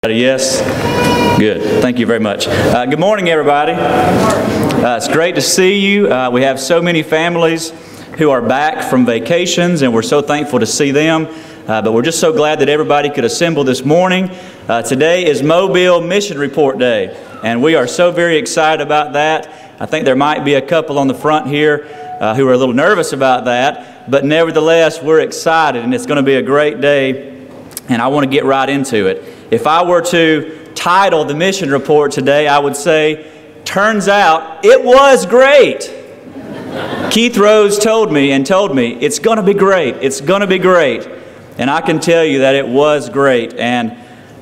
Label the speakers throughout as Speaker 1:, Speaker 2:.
Speaker 1: Yes? Good. Thank you very much. Good morning, everybody. It's great to see you. We have so many families who are back from vacations, and we're so thankful to see them. But we're just so glad that everybody could assemble this morning. Today is Mobile Mission Report Day, and we are so very excited about that. I think there might be a couple on the front here who are a little nervous about that, but nevertheless, we're excited, and it's going to be a great day, and I want to get right into it. If I were to title the mission report today, I would say, turns out it was great. Keith Rose told me, it's going to be great. It's going to be great. And I can tell you that it was great. And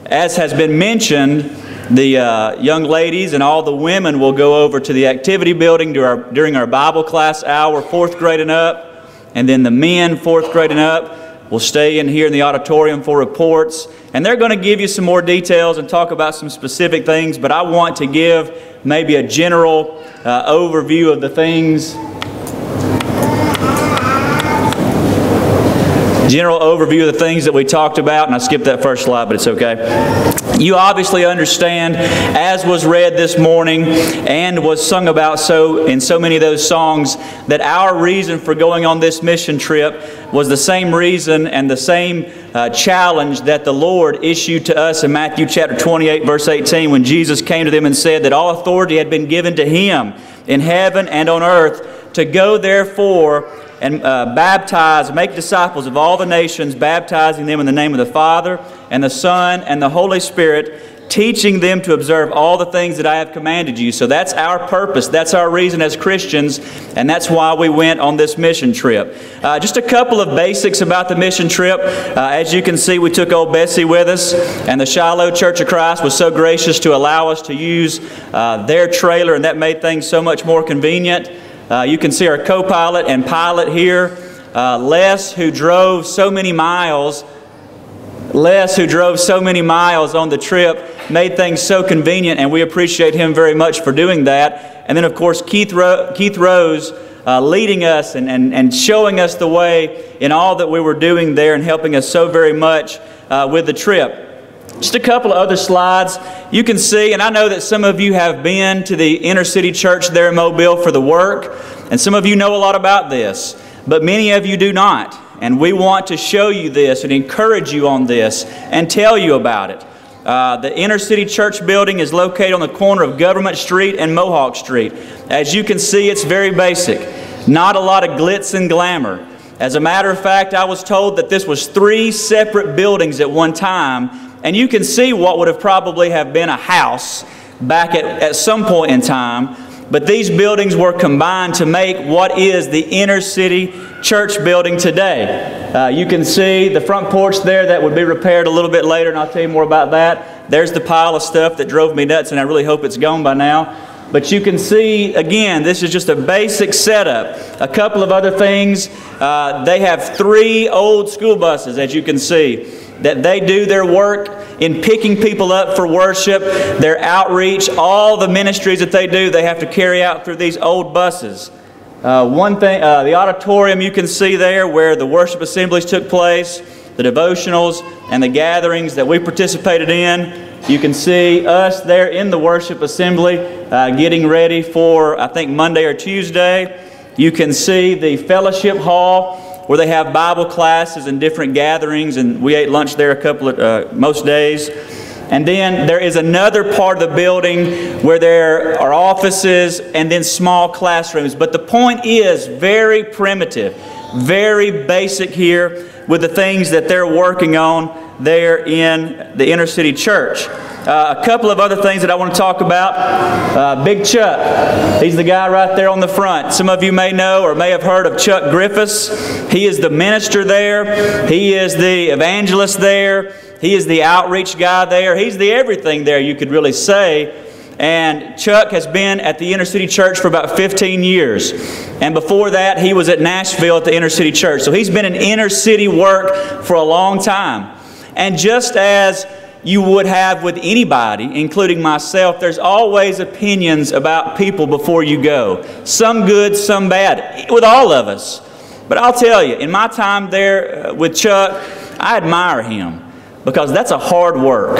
Speaker 1: as has been mentioned, the young ladies and all the women will go over to the activity building during our Bible class hour, 4th grade and up. And then the men, 4th grade and up, will stay in here in the auditorium for reports. And they're going to give you some more details and talk about some specific things. But I want to give maybe a general overview of the things. General overview of the things that we talked about, and I skipped that first slide, but it's okay. You obviously understand, as was read this morning and was sung about in so many of those songs, that our reason for going on this mission trip was the same reason and the same challenge that the Lord issued to us in Matthew chapter 28, verse 18, when Jesus came to them and said that all authority had been given to Him in heaven and on earth, to go therefore and make disciples of all the nations, baptizing them in the name of the Father and the Son and the Holy Spirit, teaching them to observe all the things that I have commanded you. So that's our purpose. That's our reason as Christians, and that's why we went on this mission trip. Just a couple of basics about the mission trip. As you can see, we took old Bessie with us, and the Shiloh Church of Christ was so gracious to allow us to use their trailer, and that made things so much more convenient. You can see our co-pilot and pilot here, Les, who drove so many miles on the trip, made things so convenient, and we appreciate him very much for doing that. And then, of course, Keith Rose leading us and showing us the way in all that we were doing there and helping us so very much with the trip. Just a couple of other slides. You can see, and I know that some of you have been to the inner city church there in Mobile for the work, and some of you know a lot about this, but many of you do not. And we want to show you this and encourage you on this and tell you about it. The inner city church building is located on the corner of Government Street and Mohawk Street. As you can see, it's very basic. Not a lot of glitz and glamour. As a matter of fact, I was told that this was 3 separate buildings at one time. And you can see what would have probably have been a house back at some point in time. But these buildings were combined to make what is the inner city church building today. You can see the front porch there that would be repaired a little bit later, and I'll tell you more about that. There's the pile of stuff that drove me nuts, and I really hope it's gone by now. But you can see, again, this is just a basic setup. A couple of other things. They have 3 old school buses, as you can see, that they do their work in picking people up for worship, their outreach, all the ministries that they do, they have to carry out through these old buses. One thing, the auditorium you can see there where the worship assemblies took place, the devotionals and the gatherings that we participated in. You can see us there in the worship assembly getting ready for, I think, Monday or Tuesday. You can see the fellowship hall where they have Bible classes and different gatherings, and we ate lunch there most days. And then there is another part of the building where there are offices and then small classrooms. But the point is very primitive, very basic here with the things that they're working on there in the inner city church. A couple of other things that I want to talk about. Big Chuck, he's the guy right there on the front. Some of you may know or may have heard of Chuck Griffiths. He is the minister there. He is the evangelist there. He is the outreach guy there. He's the everything there, you could really say. And Chuck has been at the inner city church for about 15 years. And before that, he was at Nashville at the inner city church. So he's been in inner city work for a long time. And just as you would have with anybody, including myself, there's always opinions about people before you go. Some good, some bad, with all of us. But I'll tell you, in my time there with Chuck, I admire him because that's a hard work.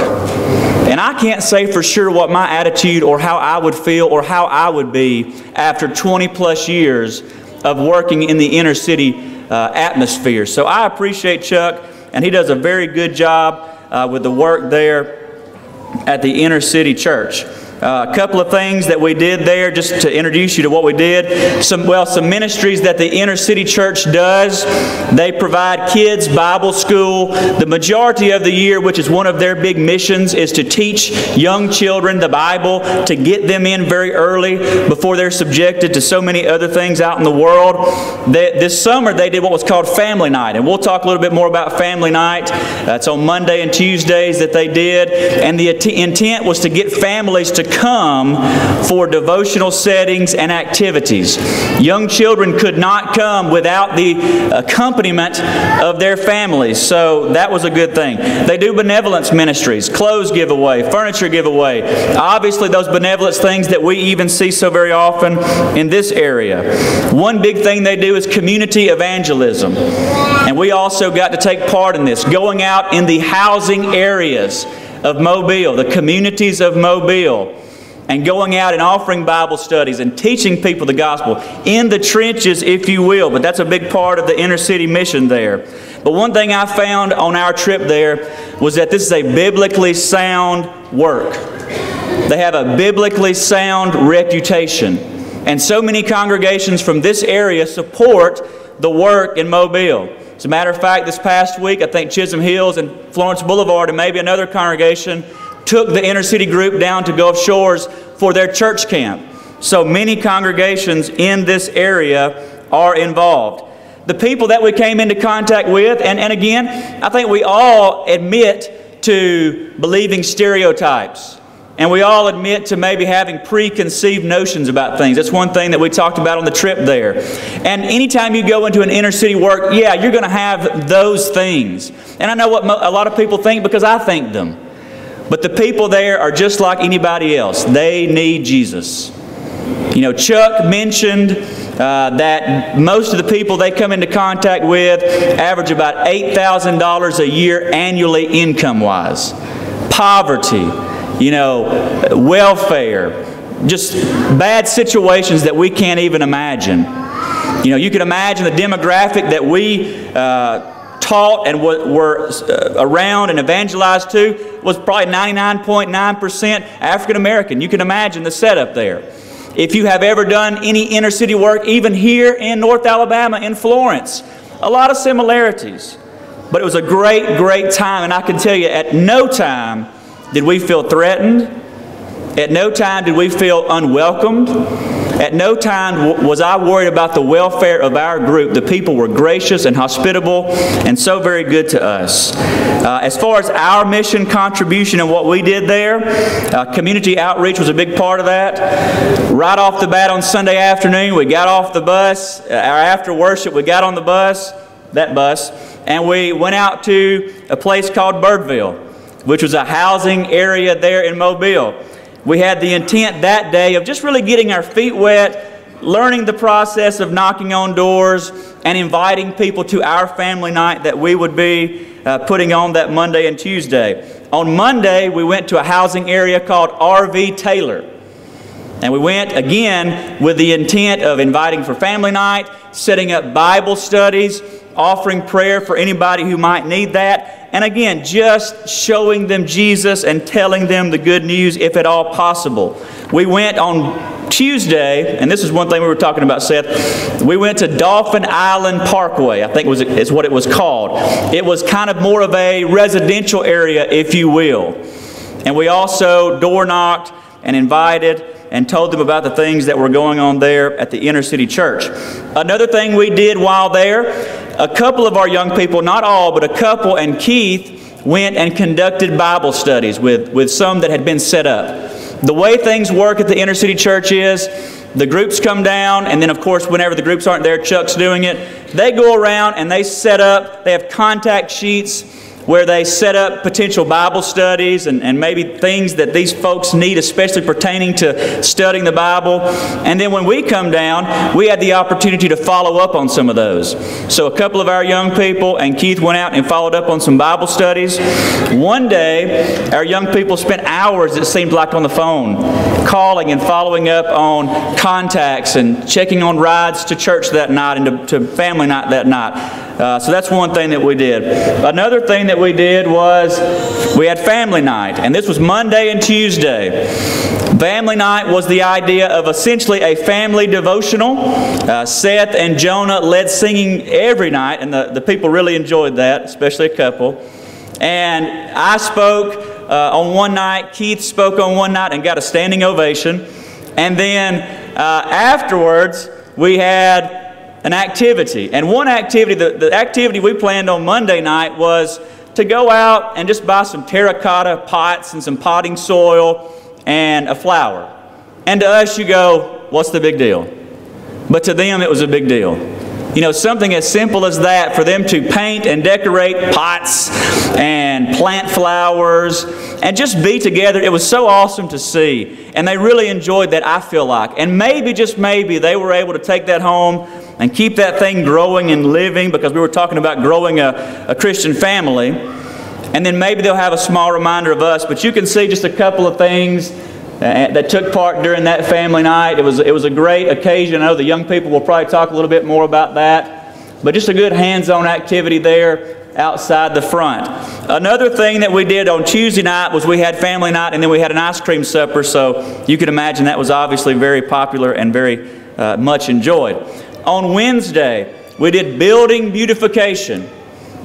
Speaker 1: And I can't say for sure what my attitude or how I would feel or how I would be after 20 plus years of working in the inner city atmosphere. So I appreciate Chuck, and he does a very good job with the work there at the inner city church. A couple of things that we did there, just to introduce you to what we did. Some ministries that the inner city church does. They provide kids Bible school. The majority of the year, which is one of their big missions, is to teach young children the Bible, to get them in very early before they're subjected to so many other things out in the world. This summer they did what was called Family Night, and we'll talk a little bit more about Family Night. It's on Monday and Tuesdays that they did, and the intent was to get families to come for devotional settings and activities. Young children could not come without the accompaniment of their families, so that was a good thing. They do benevolence ministries, clothes giveaway, furniture giveaway. Obviously those benevolence things that we even see so very often in this area. One big thing they do is community evangelism, and we also got to take part in this, going out in the housing areas of Mobile, the communities of Mobile, and going out and offering Bible studies and teaching people the gospel in the trenches, if you will. But that's a big part of the inner city mission there. But one thing I found on our trip there was that this is a biblically sound work. They have a biblically sound reputation. And so many congregations from this area support the work in Mobile. As a matter of fact, this past week, I think Chisholm Hills and Florence Boulevard and maybe another congregation took the inner city group down to Gulf Shores for their church camp. So many congregations in this area are involved. The people that we came into contact with, and again, I think we all admit to believing stereotypes. And we all admit to maybe having preconceived notions about things. That's one thing that we talked about on the trip there. And anytime you go into an inner city work, yeah, you're going to have those things. And I know what a lot of people think because I think them. But the people there are just like anybody else. They need Jesus. You know, Chuck mentioned that most of the people they come into contact with average about $8,000 a year annually income-wise. Poverty, you know, welfare, just bad situations that we can't even imagine. You know, you can imagine the demographic that we taught and were around and evangelized to was probably 99.9% African American. You can imagine the setup there. If you have ever done any inner city work, even here in North Alabama, in Florence, a lot of similarities. But it was a great, great time, and I can tell you, at no time did we feel threatened. At no time did we feel unwelcomed. At no time was I worried about the welfare of our group. The people were gracious and hospitable and so very good to us. As far as our mission contribution and what we did there, community outreach was a big part of that. Right off the bat on Sunday afternoon, we got off the bus. After worship, we got on the bus, and we went out to a place called Birdville, which was a housing area there in Mobile. We had the intent that day of just really getting our feet wet, learning the process of knocking on doors, and inviting people to our family night that we would be putting on that Monday and Tuesday. On Monday, we went to a housing area called R.V. Taylor. And we went, again, with the intent of inviting for family night, setting up Bible studies, offering prayer for anybody who might need that, and again, just showing them Jesus and telling them the good news if at all possible. We went on Tuesday, and this is one thing we were talking about, Seth. We went to Dolphin Island Parkway, I think is what it was called. It was kind of more of a residential area, if you will. And we also door knocked and invited and told them about the things that were going on there at the inner city church. Another thing we did while there, a couple of our young people, not all, but a couple, and Keith went and conducted Bible studies with some that had been set up. The way things work at the inner city church is the groups come down, and then of course whenever the groups aren't there, Chuck's doing it. They go around and they set up, they have contact sheets where they set up potential Bible studies and maybe things that these folks need, especially pertaining to studying the Bible. And then when we come down, we had the opportunity to follow up on some of those. So a couple of our young people and Keith went out and followed up on some Bible studies. One day, our young people spent hours, it seemed like, on the phone, calling and following up on contacts and checking on rides to church that night and to family night that night. So that's one thing that we did. Another thing that we did was we had family night, and this was Monday and Tuesday. Family night was the idea of essentially a family devotional. Seth and Jonah led singing every night, and the people really enjoyed that, especially a couple. And I spoke on one night, Keith spoke on one night and got a standing ovation. And then afterwards, we had an activity. And one activity, the activity we planned on Monday night was to go out and just buy some terracotta pots and some potting soil and a flower. And to us, you go, what's the big deal? But to them, it was a big deal. You know, something as simple as that, for them to paint and decorate pots and plant flowers and just be together, it was so awesome to see. And they really enjoyed that, I feel like. And maybe, just maybe, they were able to take that home and keep that thing growing and living, because we were talking about growing a Christian family. And then maybe they'll have a small reminder of us. But you can see just a couple of things that took part during that family night. It was a great occasion. I know the young people will probably talk a little bit more about that. But just a good hands-on activity there outside the front. Another thing that we did on Tuesday night was we had family night, and then we had an ice cream supper. So you can imagine that was obviously very popular and very much enjoyed. On Wednesday, we did building beautification.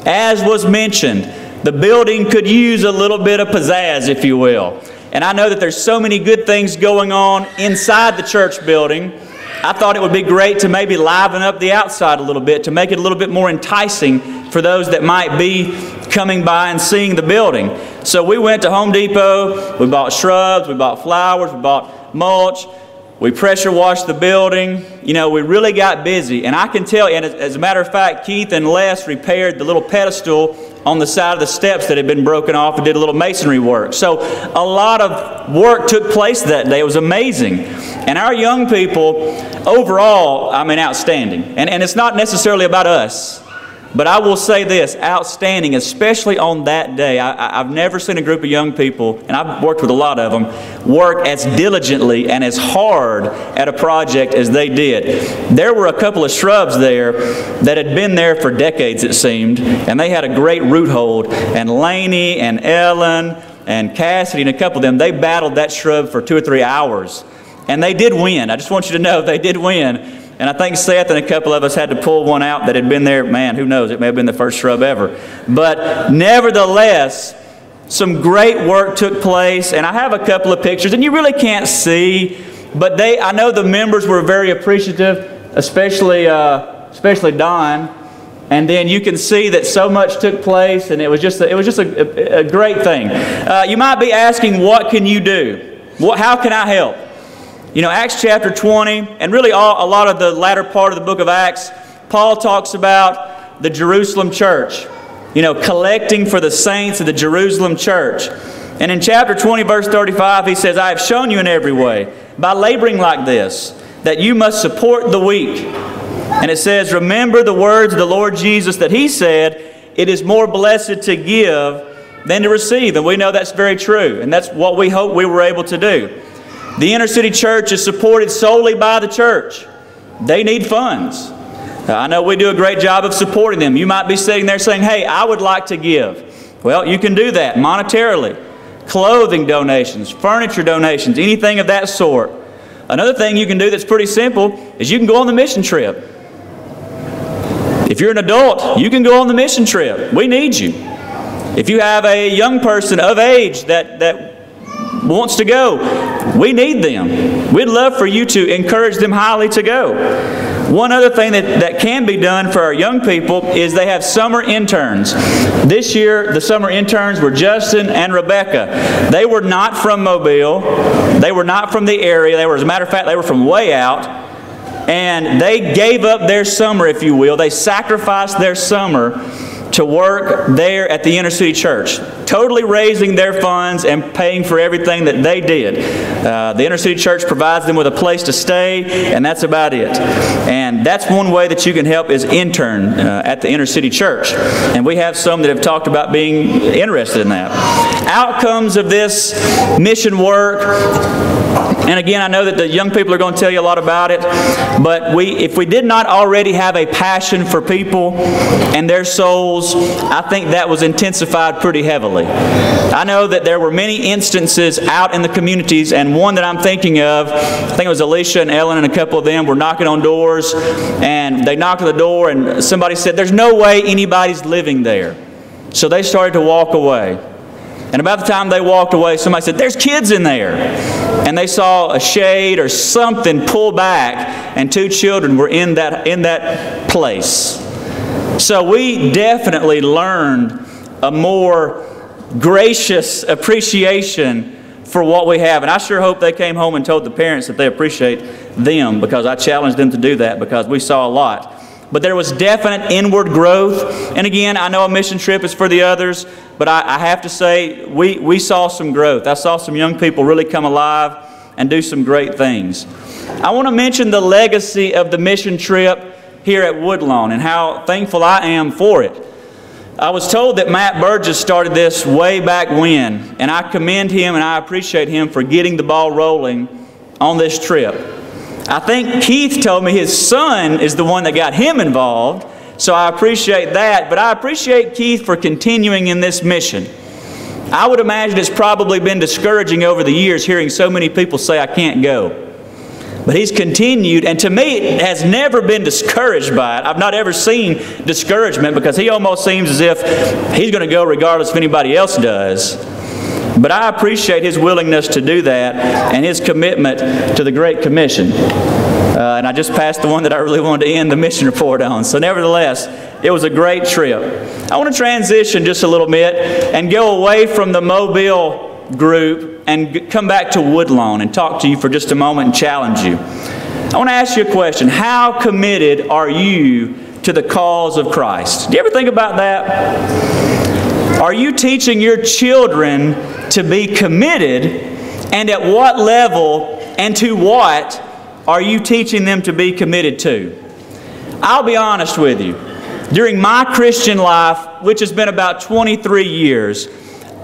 Speaker 1: As was mentioned, the building could use a little bit of pizzazz, if you will. And I know that there's so many good things going on inside the church building. I thought it would be great to maybe liven up the outside a little bit, to make it a little bit more enticing for those that might be coming by and seeing the building. So we went to Home Depot, we bought shrubs, we bought flowers, we bought mulch. We pressure washed the building. You know, we really got busy. And I can tell you, and as a matter of fact, Keith and Les repaired the little pedestal on the side of the steps that had been broken off and did a little masonry work. So a lot of work took place that day. It was amazing. And our young people, overall, I mean, outstanding. And it's not necessarily about us. But I will say this, outstanding, especially on that day. I've never seen a group of young people, and I've worked with a lot of them, work as diligently and as hard at a project as they did. There were a couple of shrubs there that had been there for decades, it seemed, and they had a great root hold. And Laney and Ellen and Cassidy and a couple of them, they battled that shrub for 2 or 3 hours. And they did win. I just want you to know they did win. And I think Seth and a couple of us had to pull one out that had been there. Man, who knows? It may have been the first shrub ever. But nevertheless, some great work took place. And I have a couple of pictures, and you really can't see. But I know the members were very appreciative, especially Don. And then you can see that so much took place, and it was just a great thing. You might be asking, what can you do? How can I help? You know, Acts chapter 20, and really a lot of the latter part of the book of Acts, Paul talks about the Jerusalem church, you know, collecting for the saints of the Jerusalem church. And in chapter 20, verse 35, he says, I have shown you in every way, by laboring like this, that you must support the weak. And it says, remember the words of the Lord Jesus that He said, it is more blessed to give than to receive. And we know that's very true, and that's what we hope we were able to do. The inner city church is supported solely by the church. They need funds. I know we do a great job of supporting them. You might be sitting there saying, hey, I would like to give. Well, you can do that monetarily. Clothing donations, furniture donations, anything of that sort. Another thing you can do that's pretty simple is you can go on the mission trip. If you're an adult, you can go on the mission trip. We need you. If you have a young person of age that wants to go, we need them. We'd love for you to encourage them highly to go. One other thing that can be done for our young people is they have summer interns. This year, the summer interns were Justin and Rebecca. They were not from Mobile. They were not from the area. As a matter of fact, they were from way out. And they gave up their summer, if you will. They sacrificed their summer to work there at the Inner City Church, totally raising their funds and paying for everything that they did. The Inner City Church provides them with a place to stay, and that's about it. And that's one way that you can help is intern at the Inner City Church. And we have some that have talked about being interested in that. Outcomes of this mission work. And again, I know that the young people are going to tell you a lot about it, but if we did not already have a passion for people and their souls, I think that was intensified pretty heavily. I know that there were many instances out in the communities, and one that I'm thinking of, I think it was Alicia and Ellen and a couple of them were knocking on doors, and they knocked on the door and somebody said, "There's no way anybody's living there." So they started to walk away. And about the time they walked away, somebody said, "There's kids in there." And they saw a shade or something pull back, and 2 children were in that place. So we definitely learned a more gracious appreciation for what we have. And I sure hope they came home and told the parents that they appreciate them, because I challenged them to do that because we saw a lot. But there was definite inward growth. And again, I know a mission trip is for the others, but I have to say we saw some growth. I saw some young people really come alive and do some great things. I want to mention the legacy of the mission trip here at Woodlawn and how thankful I am for it. I was told that Matt Burgess started this way back when, and I commend him and I appreciate him for getting the ball rolling on this trip. I think Keith told me his son is the one that got him involved, so I appreciate that. But I appreciate Keith for continuing in this mission. I would imagine it's probably been discouraging over the years hearing so many people say, "I can't go." But he's continued, and to me, it has never been discouraged by it. I've not ever seen discouragement, because he almost seems as if he's going to go regardless if anybody else does. But I appreciate his willingness to do that and his commitment to the Great Commission. And I just passed the one that I really wanted to end the mission report on. So nevertheless, it was a great trip. I want to transition just a little bit and go away from the Mobile group and come back to Woodlawn and talk to you for just a moment and challenge you. I want to ask you a question. How committed are you to the cause of Christ? Do you ever think about that? Are you teaching your children to be committed, and at what level and to what are you teaching them to be committed to? I'll be honest with you. During my Christian life, which has been about 23 years,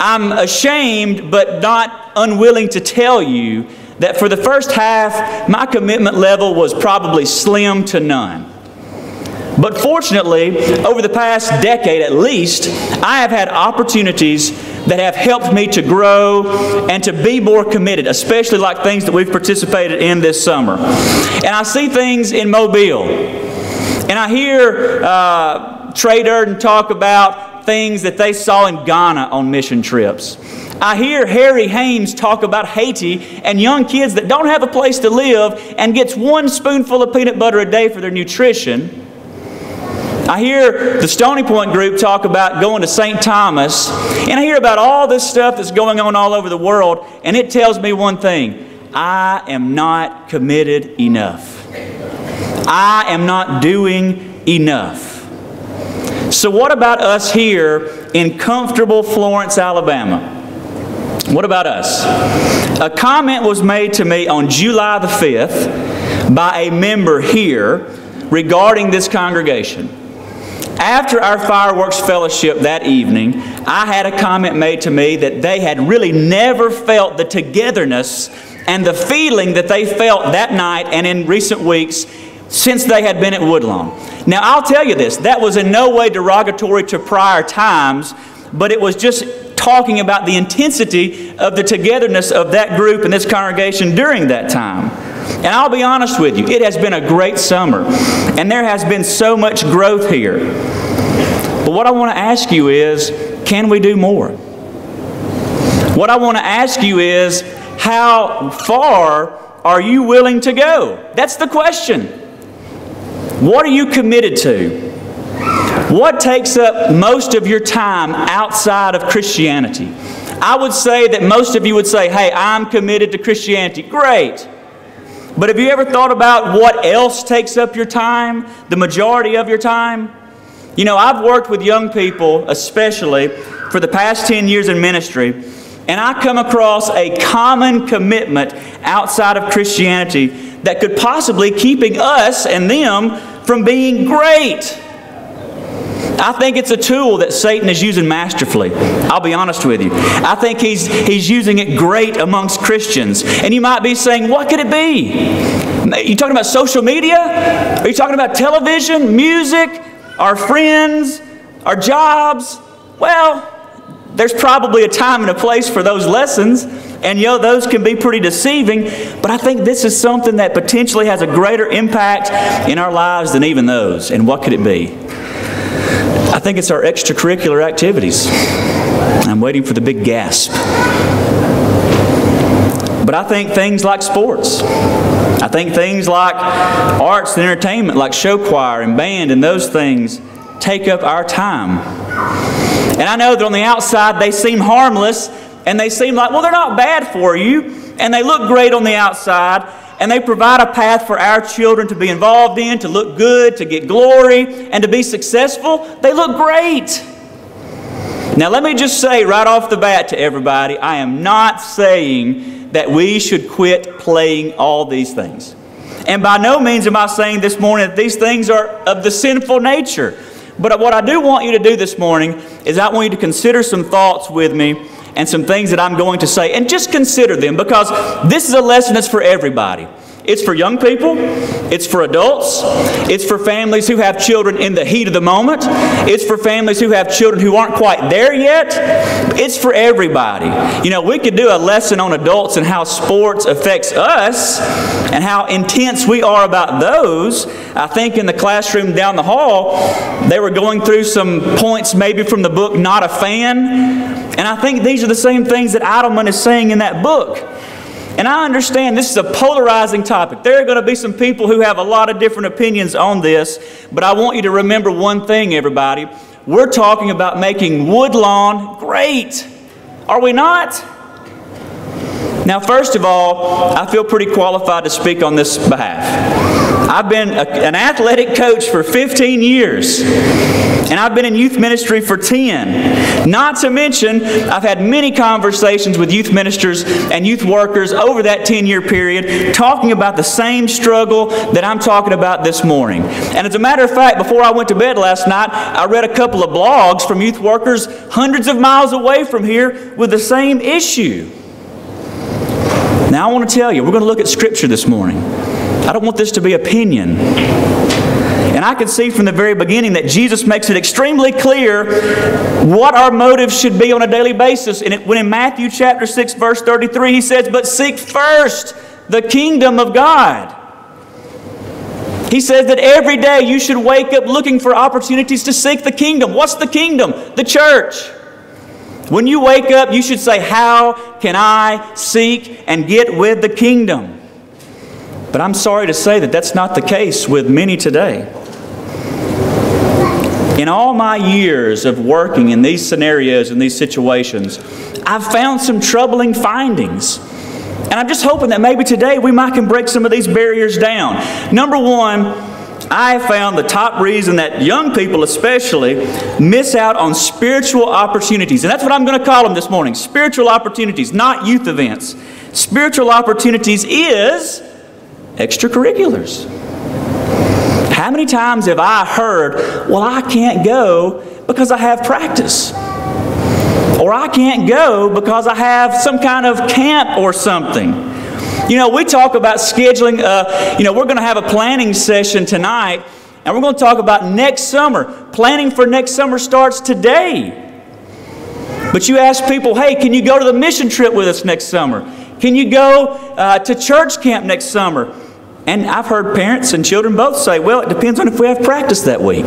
Speaker 1: I'm ashamed but not unwilling to tell you that for the first half, my commitment level was probably slim to none. But fortunately, over the past decade at least, I have had opportunities that have helped me to grow and to be more committed, especially like things that we've participated in this summer. And I see things in Mobile. And I hear Trey Durden talk about things that they saw in Ghana on mission trips. I hear Harry Hames talk about Haiti and young kids that don't have a place to live and gets 1 spoonful of peanut butter a day for their nutrition. I hear the Stony Point group talk about going to St. Thomas, and I hear about all this stuff that's going on all over the world, and it tells me one thing: I am not committed enough. I am not doing enough. So what about us here in comfortable Florence, Alabama? What about us? A comment was made to me on July the 5th by a member here regarding this congregation. After our fireworks fellowship that evening, I had a comment made to me that they had really never felt the togetherness and the feeling that they felt that night and in recent weeks since they had been at Woodlawn. Now, I'll tell you this, that was in no way derogatory to prior times, but it was just talking about the intensity of the togetherness of that group and this congregation during that time. And I'll be honest with you, it has been a great summer, and there has been so much growth here. But what I want to ask you is, can we do more? What I want to ask you is, how far are you willing to go? That's the question. What are you committed to? What takes up most of your time outside of Christianity? I would say that most of you would say, hey, I'm committed to Christianity. Great. But have you ever thought about what else takes up your time, the majority of your time? You know, I've worked with young people, especially for the past 10 years in ministry, and I come across a common commitment outside of Christianity that could possibly keeping us and them from being great. I think it's a tool that Satan is using masterfully. I'll be honest with you. I think he's using it great amongst Christians. And you might be saying, what could it be? Are you talking about social media? Are you talking about television, music, our friends, our jobs? Well, there's probably a time and a place for those lessons. And those can be pretty deceiving. But I think this is something that potentially has a greater impact in our lives than even those. And what could it be? I think it's our extracurricular activities. I'm waiting for the big gasp. But I think things like sports. I think things like arts and entertainment, like show choir and band and those things, take up our time. And I know that on the outside they seem harmless and they seem like, well, they're not bad for you. And they look great on the outside. And they provide a path for our children to be involved in, to look good, to get glory, and to be successful. They look great. Now let me just say right off the bat to everybody, I am not saying that we should quit playing all these things. And by no means am I saying this morning that these things are of the sinful nature. But what I do want you to do this morning is I want you to consider some thoughts with me and some things that I'm going to say, and just consider them, because this is a lesson that's for everybody. It's for young people, it's for adults, it's for families who have children in the heat of the moment, it's for families who have children who aren't quite there yet. It's for everybody. You know, we could do a lesson on adults and how sports affects us and how intense we are about those. I think in the classroom down the hall, they were going through some points maybe from the book Not a Fan. And I think these are the same things that Idleman is saying in that book. And I understand this is a polarizing topic. There are going to be some people who have a lot of different opinions on this. But I want you to remember one thing, everybody. We're talking about making Woodlawn great. Are we not? Now, first of all, I feel pretty qualified to speak on this behalf. I've been an athletic coach for 15 years. And I've been in youth ministry for 10. Not to mention, I've had many conversations with youth ministers and youth workers over that 10-year period talking about the same struggle that I'm talking about this morning. And as a matter of fact, before I went to bed last night, I read a couple of blogs from youth workers hundreds of miles away from here with the same issue. Now I want to tell you, we're going to look at Scripture this morning. I don't want this to be opinion. And I can see from the very beginning that Jesus makes it extremely clear what our motives should be on a daily basis. And when in Matthew chapter 6, verse 33, he says, "But seek first the kingdom of God." He says that every day you should wake up looking for opportunities to seek the kingdom. What's the kingdom? The church. When you wake up, you should say, how can I seek and get with the kingdom? But I'm sorry to say that that's not the case with many today. In all my years of working in these scenarios and these situations, I've found some troubling findings. And I'm just hoping that maybe today we might can break some of these barriers down. Number one, I have found the top reason that young people especially miss out on spiritual opportunities. And that's what I'm going to call them this morning. Spiritual opportunities, not youth events. Spiritual opportunities is extracurriculars. How many times have I heard, well, I can't go because I have practice. Or I can't go because I have some kind of camp or something. You know, we talk about scheduling, we're going to have a planning session tonight, and we're going to talk about next summer. Planning for next summer starts today. But you ask people, hey, can you go to the mission trip with us next summer? Can you go to church camp next summer? And I've heard parents and children both say, well, it depends on if we have practice that week.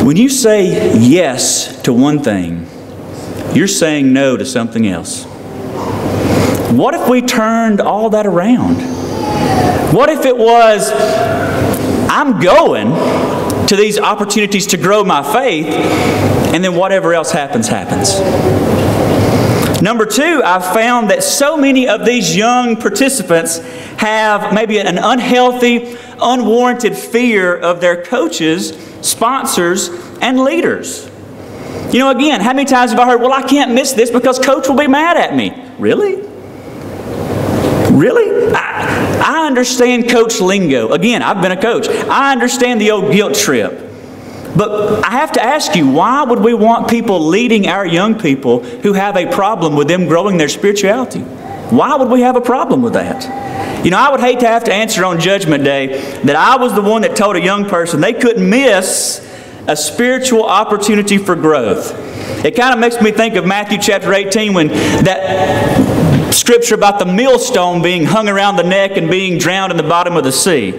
Speaker 1: When you say yes to one thing, you're saying no to something else. What if we turned all that around? What if it was, I'm going to these opportunities to grow my faith, and then whatever else happens, happens. Number two, I've found that so many of these young participants have maybe an unhealthy, unwarranted fear of their coaches sponsors, and leaders. You know, again, how many times have I heard, well, I can't miss this because Coach will be mad at me. Really? Really? I understand coach lingo. Again, I've been a coach. I understand the old guilt trip. But I have to ask you, why would we want people leading our young people who have a problem with them growing their spirituality? Why would we have a problem with that? You know, I would hate to have to answer on Judgment Day that I was the one that told a young person they couldn't miss a spiritual opportunity for growth. It kind of makes me think of Matthew chapter 18 when that scripture about the millstone being hung around the neck and being drowned in the bottom of the sea.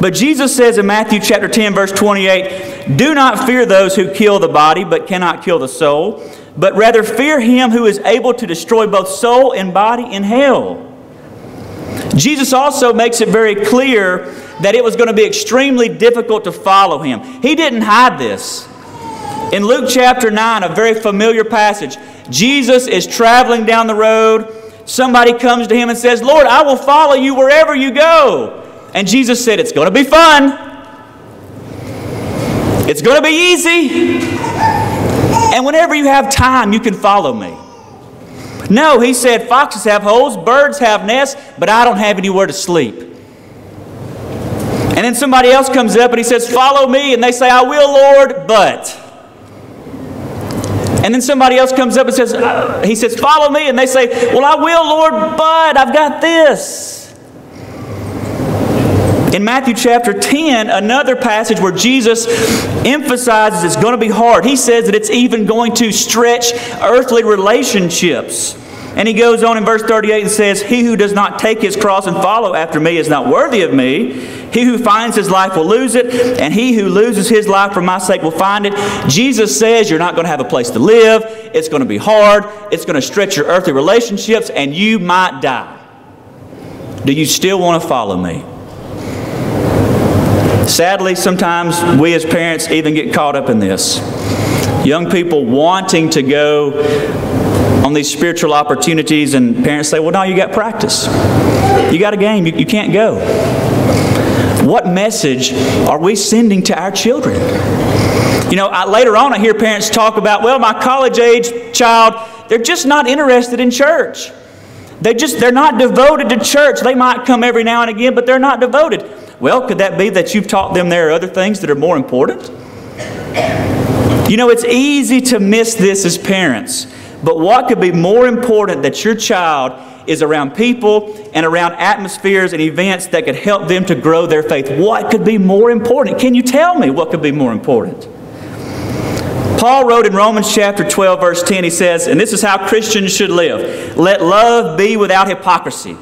Speaker 1: But Jesus says in Matthew chapter 10 verse 28, "Do not fear those who kill the body but cannot kill the soul, but rather fear Him who is able to destroy both soul and body in hell." Jesus also makes it very clear that it was going to be extremely difficult to follow Him. He didn't hide this. In Luke chapter 9, a very familiar passage, Jesus is traveling down the road. Somebody comes to Him and says, "Lord, I will follow you wherever you go." And Jesus said, "It's going to be fun. It's going to be easy. And whenever you have time, you can follow me." No, He said, foxes have holes, birds have nests, but I don't have anywhere to sleep. And then somebody else comes up and He says, "Follow me." And they say, "I will, Lord, but." And then somebody else comes up and says, He says, "Follow me." And they say, "Well, I will, Lord, but I've got this." In Matthew chapter 10, another passage where Jesus emphasizes it's going to be hard. He says that it's even going to stretch earthly relationships. And He goes on in verse 38 and says, "He who does not take his cross and follow after me is not worthy of me. He who finds his life will lose it, and he who loses his life for my sake will find it." Jesus says you're not going to have a place to live. It's going to be hard. It's going to stretch your earthly relationships, and you might die. Do you still want to follow me? Sadly, sometimes we as parents even get caught up in this. Young people wanting to go on these spiritual opportunities, and parents say, "Well, no, you got practice. You got a game. You can't go." What message are we sending to our children? You know, later on I hear parents talk about, "Well, my college-age child, they're just not interested in church. They're not devoted to church. They might come every now and again, but they're not devoted." Well, could that be that you've taught them there are other things that are more important? You know, it's easy to miss this as parents. But what could be more important that your child is around people and around atmospheres and events that could help them to grow their faith? What could be more important? Can you tell me what could be more important? Paul wrote in Romans chapter 12, verse 10, he says, and this is how Christians should live: "Let love be without hypocrisy.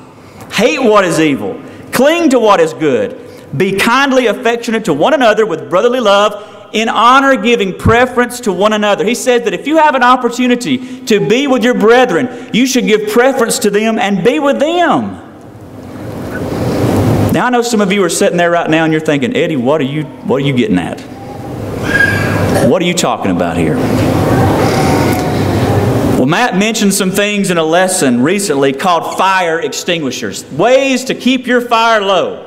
Speaker 1: Hate what is evil. Cling to what is good. Be kindly affectionate to one another with brotherly love, in honor giving preference to one another." He said that if you have an opportunity to be with your brethren, you should give preference to them and be with them. Now I know some of you are sitting there right now and you're thinking, "Eddie, what are you getting at? What are you talking about here?" Well, Matt mentioned some things in a lesson recently called fire extinguishers, ways to keep your fire low.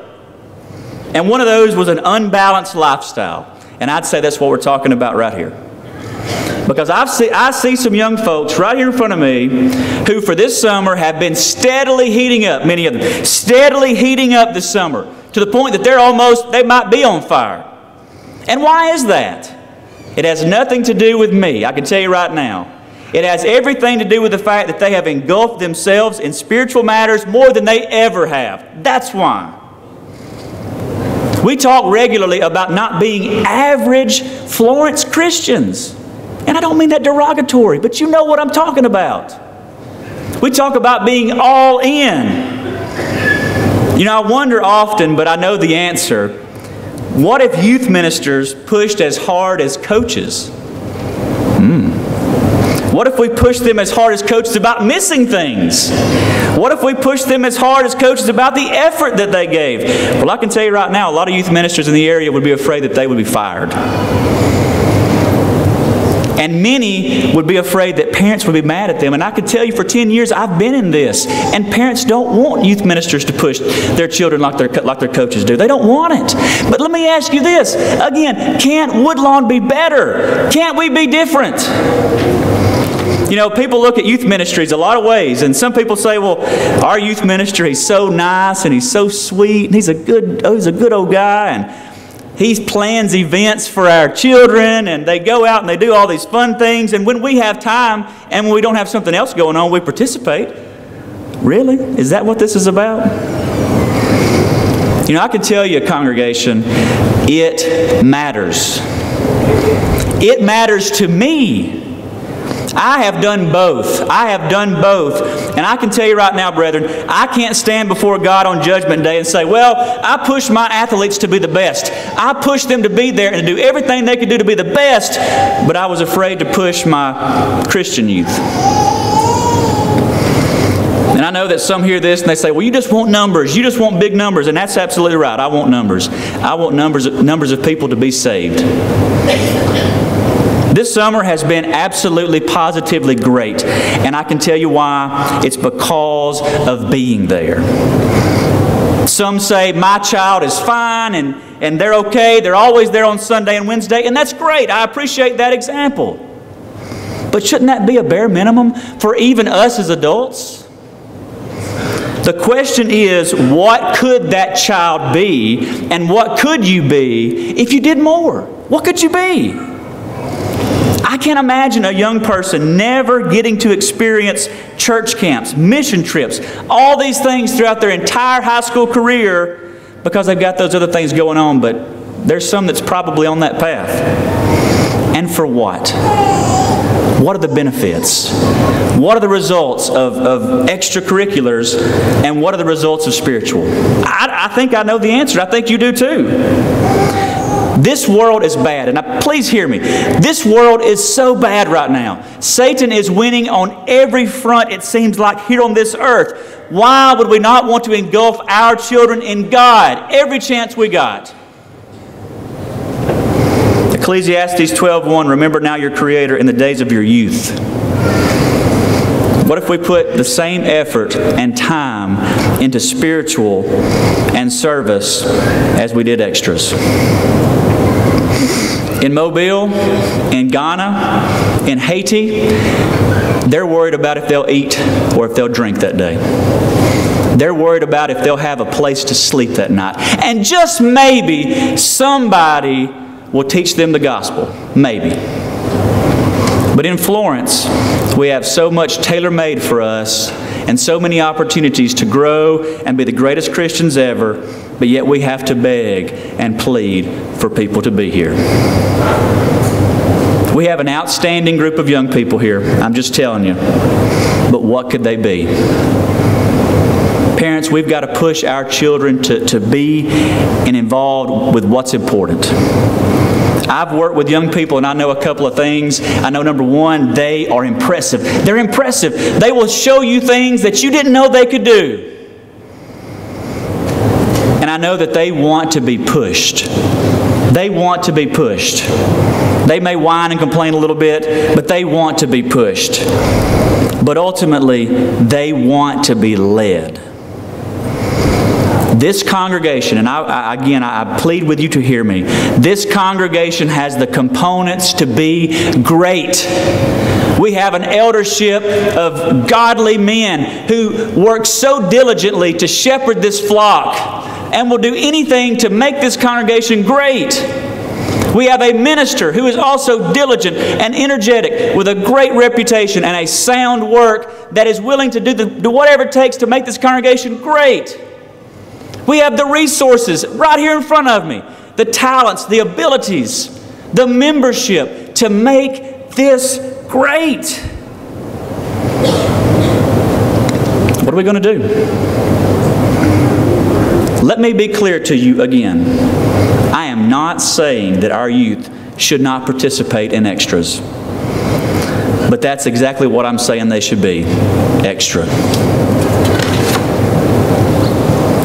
Speaker 1: And one of those was an unbalanced lifestyle. And I'd say that's what we're talking about right here. Because I see some young folks right here in front of me who for this summer have been steadily heating up, many of them, steadily heating up this summer to the point that they might be on fire. And why is that? It has nothing to do with me, I can tell you right now. It has everything to do with the fact that they have engulfed themselves in spiritual matters more than they ever have. That's why. We talk regularly about not being average Florence Christians. And I don't mean that derogatory, but you know what I'm talking about. We talk about being all in. You know, I wonder often, but I know the answer. What if youth ministers pushed as hard as coaches? What if we pushed them as hard as coaches about missing things? What if we pushed them as hard as coaches about the effort that they gave? Well, I can tell you right now, a lot of youth ministers in the area would be afraid that they would be fired. And many would be afraid that parents would be mad at them. And I can tell you for 10 years I've been in this. And parents don't want youth ministers to push their children like their coaches do. They don't want it. But let me ask you this. Again, can't Woodlawn be better? Can't we be different? You know, people look at youth ministries a lot of ways, and some people say, well, our youth minister, he's so nice and he's so sweet and he's a good old guy, and he plans events for our children, and they go out and they do all these fun things, and when we have time and when we don't have something else going on, we participate. Really? Is that what this is about? You know, I can tell you, congregation, it matters. It matters to me. I have done both. I have done both. And I can tell you right now, brethren, I can't stand before God on Judgment Day and say, well, I pushed my athletes to be the best. I pushed them to be there and to do everything they could do to be the best, but I was afraid to push my Christian youth. And I know that some hear this and they say, well, you just want numbers. You just want big numbers. And that's absolutely right. I want numbers. I want numbers of people to be saved. This summer has been absolutely, positively great. And I can tell you why. It's because of being there. Some say, my child is fine and they're okay. They're always there on Sunday and Wednesday. And that's great. I appreciate that example. But shouldn't that be a bare minimum for even us as adults? The question is, what could that child be? And what could you be if you did more? What could you be? I can't imagine a young person never getting to experience church camps, mission trips, all these things throughout their entire high school career because they've got those other things going on, but there's some that's probably on that path. And for what? What are the benefits? What are the results of extracurriculars, and what are the results of spiritual? I think I know the answer. I think you do too. This world is bad, and please hear me. This world is so bad right now. Satan is winning on every front, it seems like, here on this earth. Why would we not want to engulf our children in God every chance we got? Ecclesiastes 12:1, remember now your Creator in the days of your youth. What if we put the same effort and time into spiritual and service as we did extras? In Mobile, in Ghana, in Haiti, they're worried about if they'll eat or if they'll drink that day. They're worried about if they'll have a place to sleep that night. And just maybe somebody will teach them the gospel. Maybe. But in Florence, we have so much tailor-made for us and so many opportunities to grow and be the greatest Christians ever, but yet we have to beg and plead for people to be here. We have an outstanding group of young people here, I'm just telling you. But what could they be? Parents, we've got to push our children to be and involved with what's important. I've worked with young people and I know a couple of things. I know, number one, they are impressive. They're impressive. They will show you things that you didn't know they could do. And I know that they want to be pushed. They want to be pushed. They may whine and complain a little bit, but they want to be pushed. But ultimately, they want to be led. This congregation, and I plead with you to hear me, this congregation has the components to be great. We have an eldership of godly men who work so diligently to shepherd this flock and will do anything to make this congregation great. We have a minister who is also diligent and energetic with a great reputation and a sound work that is willing to do whatever it takes to make this congregation great. We have the resources right here in front of me, the talents, the abilities, the membership to make this great. What are we going to do? Let me be clear to you again. I am not saying that our youth should not participate in extras. But that's exactly what I'm saying they should be, extra.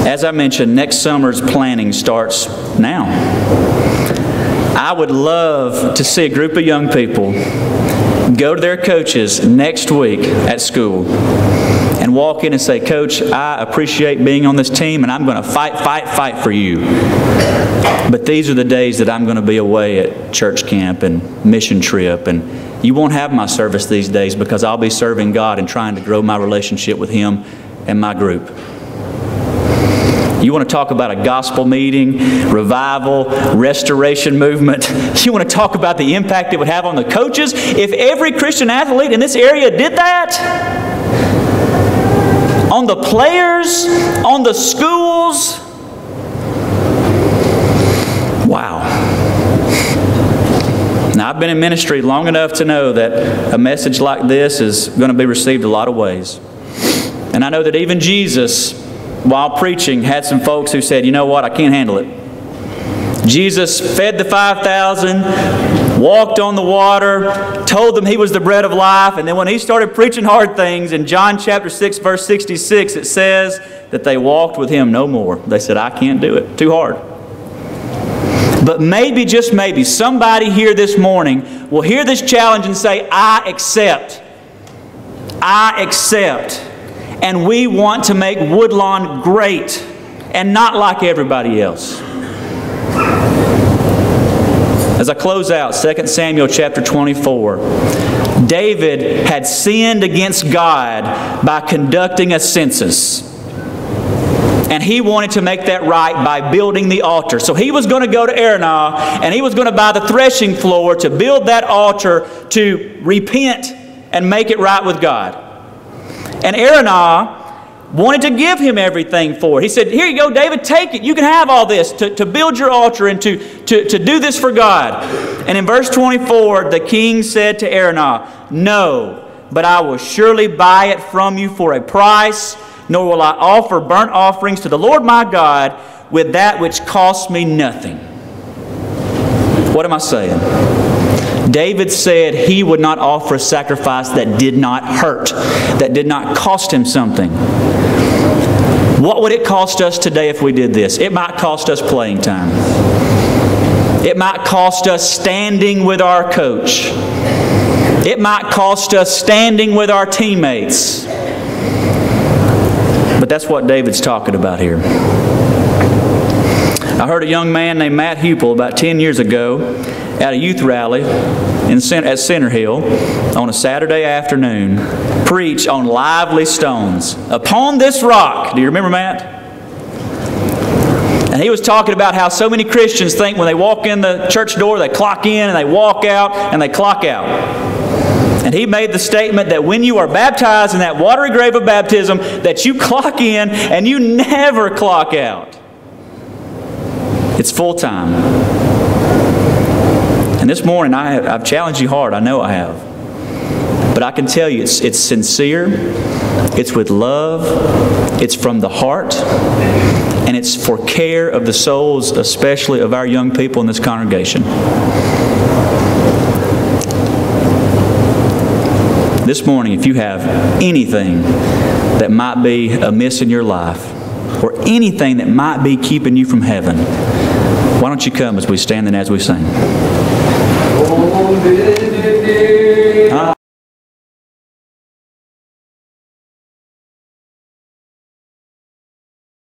Speaker 1: As I mentioned, next summer's planning starts now. I would love to see a group of young people go to their coaches next week at school and walk in and say, "Coach, I appreciate being on this team, and I'm going to fight for you. But these are the days that I'm going to be away at church camp and mission trip, and you won't have my service these days because I'll be serving God and trying to grow my relationship with Him and my group." You want to talk about a gospel meeting, revival, restoration movement? You want to talk about the impact it would have on the coaches? If every Christian athlete in this area did that, on the players, on the schools, wow. Now, I've been in ministry long enough to know that a message like this is going to be received a lot of ways. And I know that even Jesus, while preaching, had some folks who said, "You know what, I can't handle it." Jesus fed the 5,000, walked on the water, told them He was the bread of life, and then when He started preaching hard things, in John chapter 6, verse 66, it says that they walked with Him no more. They said, "I can't do it, too hard." But maybe, just maybe, somebody here this morning will hear this challenge and say, "I accept. I accept." And we want to make Woodlawn great and not like everybody else. As I close out 2 Samuel chapter 24, David had sinned against God by conducting a census. And he wanted to make that right by building the altar. So he was going to go to Araunah and he was going to buy the threshing floor to build that altar to repent and make it right with God. And Araunah wanted to give him everything for it. He said, "Here you go, David, take it. You can have all this to build your altar and to do this for God." And in verse 24, the king said to Araunah, "No, but I will surely buy it from you for a price, nor will I offer burnt offerings to the Lord my God with that which costs me nothing." What am I saying? David said he would not offer a sacrifice that did not hurt, that did not cost him something. What would it cost us today if we did this? It might cost us playing time. It might cost us standing with our coach. It might cost us standing with our teammates. But that's what David's talking about here. I heard a young man named Matt Hupel about 10 years ago at a youth rally at Center Hill on a Saturday afternoon preach on lively stones. Upon this rock. Do you remember Matt? And he was talking about how so many Christians think when they walk in the church door, they clock in and they walk out and they clock out. And he made the statement that when you are baptized in that watery grave of baptism, that you clock in and you never clock out. It's full time. And this morning I've challenged you hard. I know I have. But I can tell you it's sincere. It's with love. It's from the heart. And it's for care of the souls, especially of our young people in this congregation. This morning, if you have anything that might be amiss in your life, or anything that might be keeping you from heaven, why don't you come as we stand and as we sing?